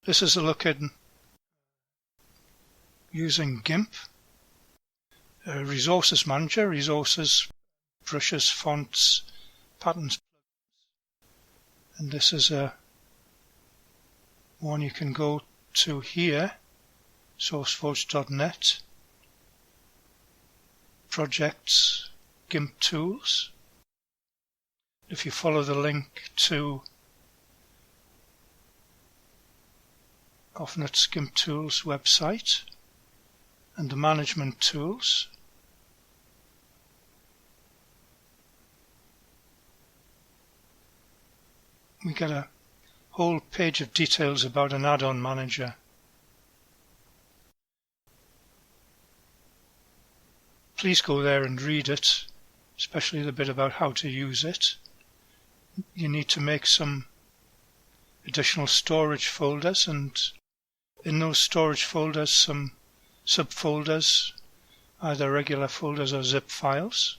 This is a look at using Gimp, Resources Manager, resources, brushes, fonts, patterns, and this is a one you can go to here, sourceforge.net, projects, Gimp tools. If you follow the link to Offnet's Gimp tools website and the management tools, we get a whole page of details about an add-on manager. Please go there and read it, especially the bit about how to use it. You need to make some additional storage folders, and in those storage folders some subfolders, either regular folders or zip files.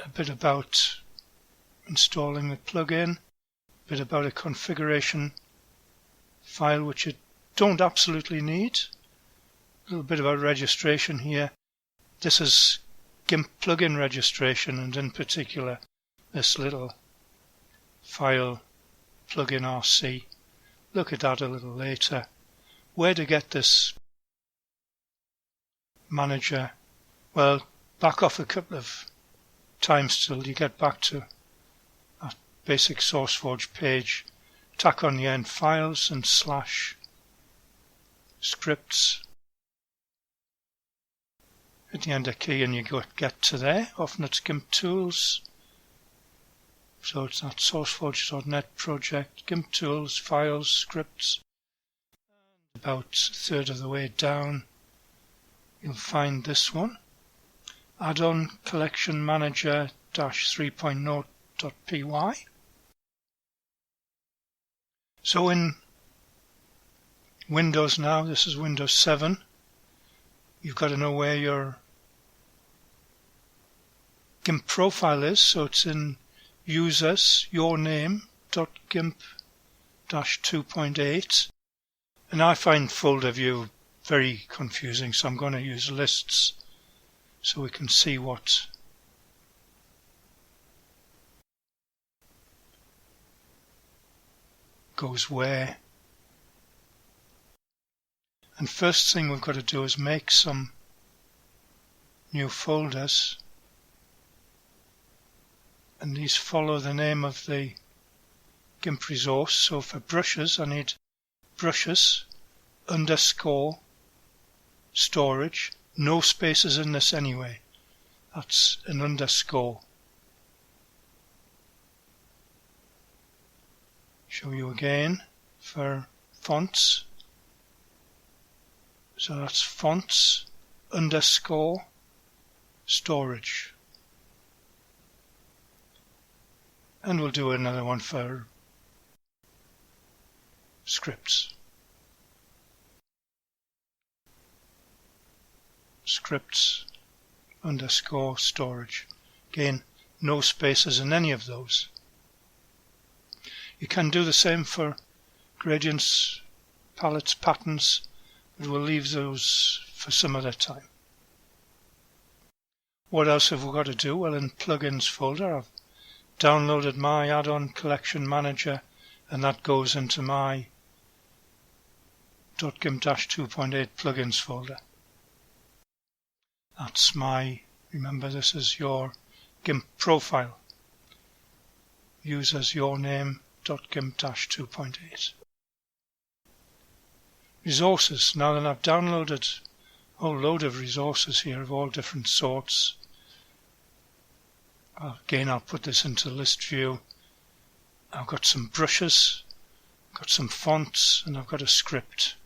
A bit about installing the plugin, a bit about a configuration file which you don't absolutely need, a little bit about registration here. This is Gimp plugin registration, and in particular this little file plugin RC. Look at that a little later. Where to get this manager? Well, back off a couple of times till you get back to that basic SourceForge page. Tack on the end files and slash scripts. Hit the enter key and you get to there, Offnet's Gimp tools. So it's that sourceforge.net project, Gimp tools, files, scripts. About a third of the way down, you'll find this one, addoncollectionmanager-3.0.py. So in Windows now, this is Windows 7, you've got to know where your Gimp profile is, so it's in users, your name.gimp-2.8, and I find folder view very confusing, so I'm going to use lists so we can see what goes where. And first thing we've got to do is make some new folders, and these follow the name of the Gimp resource. So for brushes, I need brushes _ storage, no spaces in this anyway, that's an underscore. Show you again for fonts, so that's fonts _ storage. And we'll do another one for scripts. Scripts _ storage. Again, no spaces in any of those. You can do the same for gradients, palettes, patterns, but we'll leave those for some other time. What else have we got to do? Well, in plugins folder, I've downloaded my add-on collection manager, and that goes into my .gimp-2.8 plugins folder. That's my, remember this is your Gimp profile. Users your name.gimp-2.8. Resources. Now that I've downloaded a whole load of resources here of all different sorts. Again, I'll put this into list view. I've got some brushes, I've got some fonts, and I've got a script.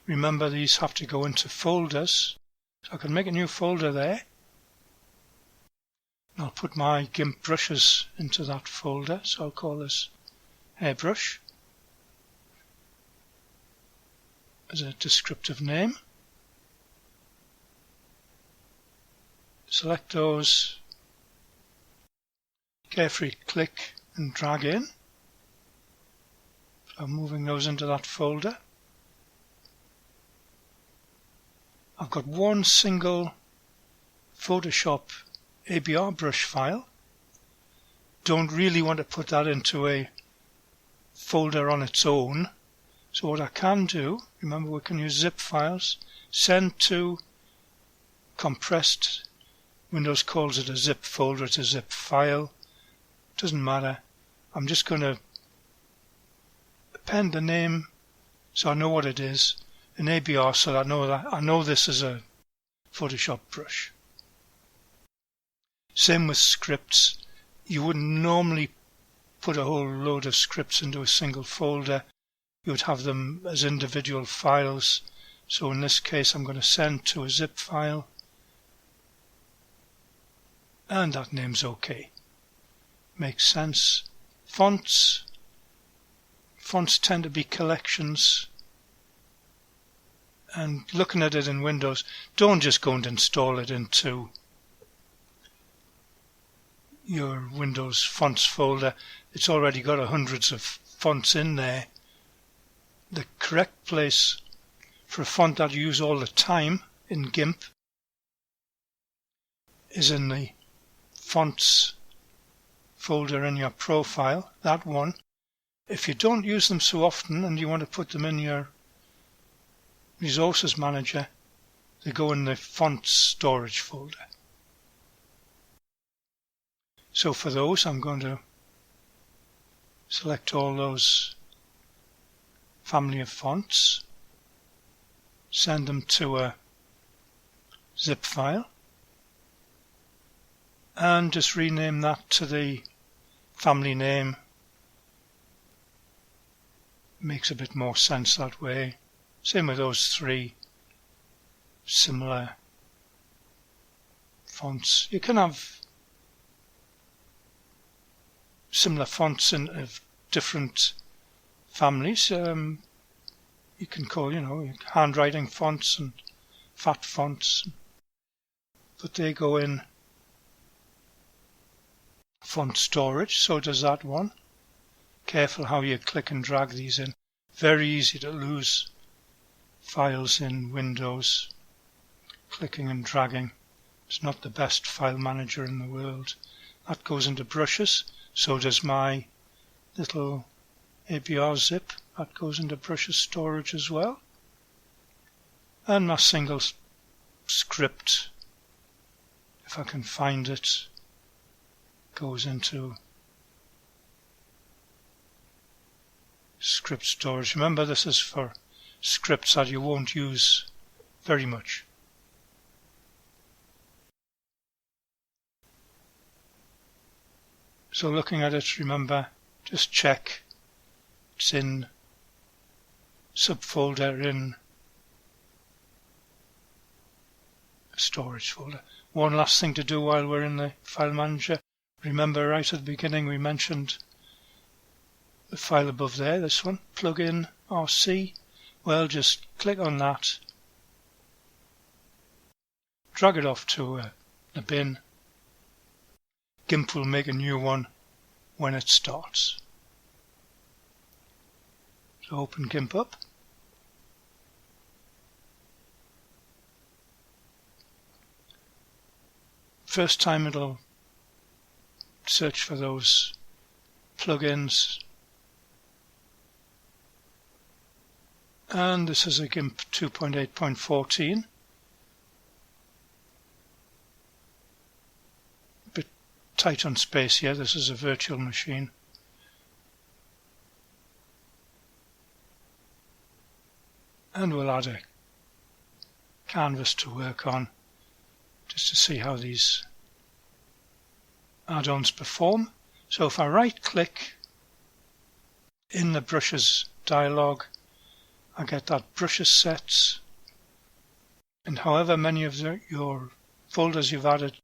Remember, these have to go into folders. So I can make a new folder there. And I'll put my Gimp brushes into that folder. So I'll call this hairbrush as a descriptive name. Select those, carefully click and drag in. I'm moving those into that folder. I've got one single Photoshop ABR brush file. Don't really want to put that into a folder on its own. So what I can do, remember we can use zip files, send to compressed. Windows calls it a zip folder, it's a zip file. Doesn't matter. I'm just going to append the name so I know what it is, an ABR, so that I know this is a Photoshop brush. Same with scripts. You wouldn't normally put a whole load of scripts into a single folder. You would have them as individual files. So in this case I'm going to send to a zip file, and that name's OK. Makes sense. Fonts tend to be collections, and looking at it in Windows, don't just go and install it into your Windows fonts folder. It's already got hundreds of fonts in there. The correct place for a font that you use all the time in Gimp is in the fonts folder in your profile, that one. If you don't use them so often and you want to put them in your resources manager, they go in the fonts storage folder. So for those, I'm going to select all those family of fonts, send them to a zip file, and just rename that to the family name. Makes a bit more sense that way. Same with those three similar fonts. You can have similar fonts of different families. You can call, handwriting fonts and fat fonts, but they go in font storage. So does that one. Careful how you click and drag these in. Very easy to lose files in Windows. Clicking and dragging. It's not the best file manager in the world. That goes into brushes. So does my little ABR zip. That goes into brushes storage as well. And my single script, if I can find it, goes into script storage. Remember, this is for scripts that you won't use very much. So looking at it, remember, just check it's in subfolder in storage folder. One last thing to do while we're in the file manager. Remember, right at the beginning we mentioned the file above there, this one, plugin RC. Well, just click on that, drag it off to the bin. Gimp will make a new one when it starts. So open Gimp up. First time it'll search for those plugins. And this is a Gimp 2.8.14. A bit tight on space here. This is a virtual machine. And we'll add a canvas to work on just to see how these add-ons perform. So if I right click in the brushes dialog, I get that brushes sets, and however many of your folders you've added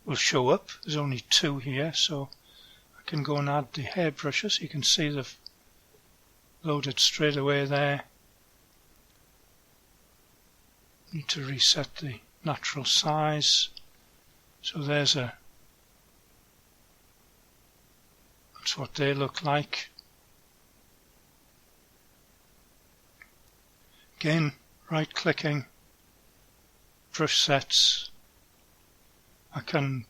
will show up. There's only 2 here, so I can go and add the hair brushes. You can see they've loaded straight away there. Need to reset the natural size. So that's what they look like. Again, right clicking, brush sets. I can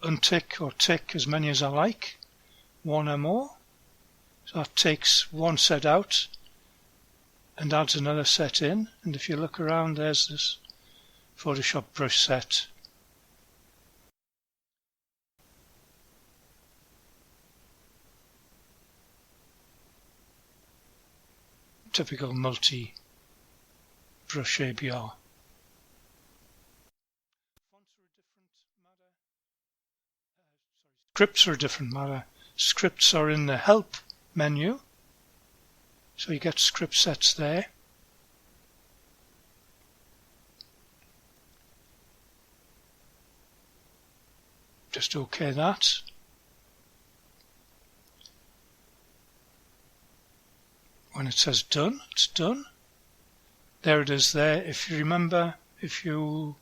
untick or tick as many as I like, one or more. So that takes one set out and adds another set in, and if you look around, there's this Photoshop brush set. Typical multi-brush ABR. Scripts are a different matter. Scripts are in the Help menu, so you get script sets there. Just OK that. When it says done, it's done. There it is there. If you remember, if you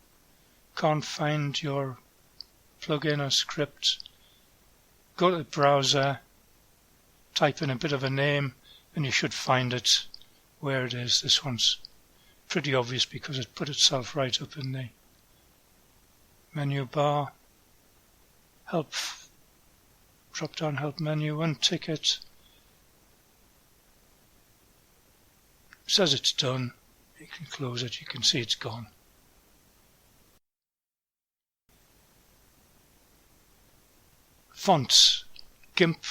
can't find your plugin or script, go to the browser, type in a bit of a name, and you should find it where it is. This one's pretty obvious because it put itself right up in the menu bar. Help, drop down help menu, untick it. It says it's done. You can close it, you can see it's gone. Fonts. Gimp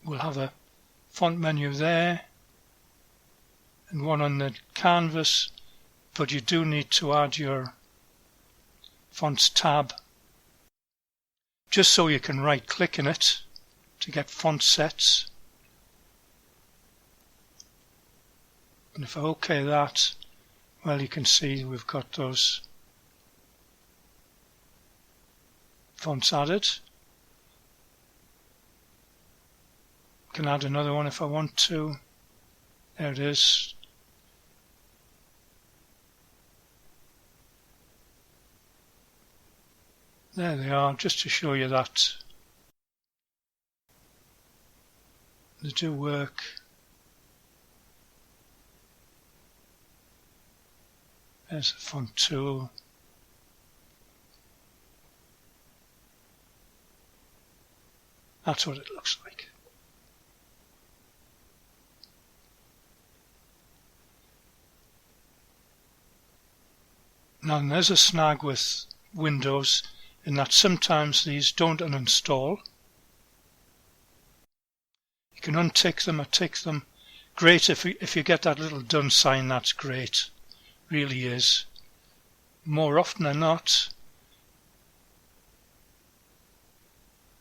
will have a font menu there and one on the canvas, but you do need to add your fonts tab just so you can right click in it to get font sets. And if I OK that, well, you can see we've got those fonts added. Can add another one if I want to. There it is. There they are, just to show you that they do work. There's the font tool. That's what it looks like. Now there's a snag with Windows in that sometimes these don't uninstall. You can untick them or tick them. Great if you get that little done sign, that's great. Really is. More often than not,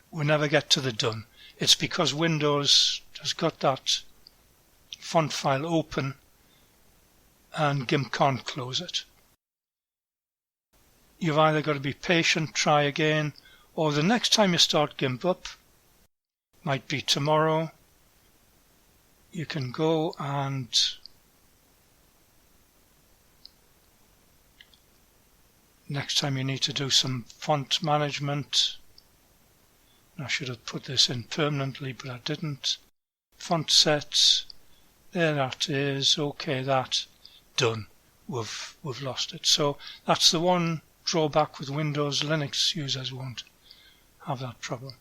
we never get to the done. It's because Windows has got that font file open and Gimp can't close it. You've either got to be patient, try again, or the next time you start Gimp up, might be tomorrow, you can go and next time you need to do some font management. I should have put this in permanently, but I didn't. Font sets, there that is, OK that, done. We've lost it. So that's the one drawback with Windows. Linux users won't have that problem.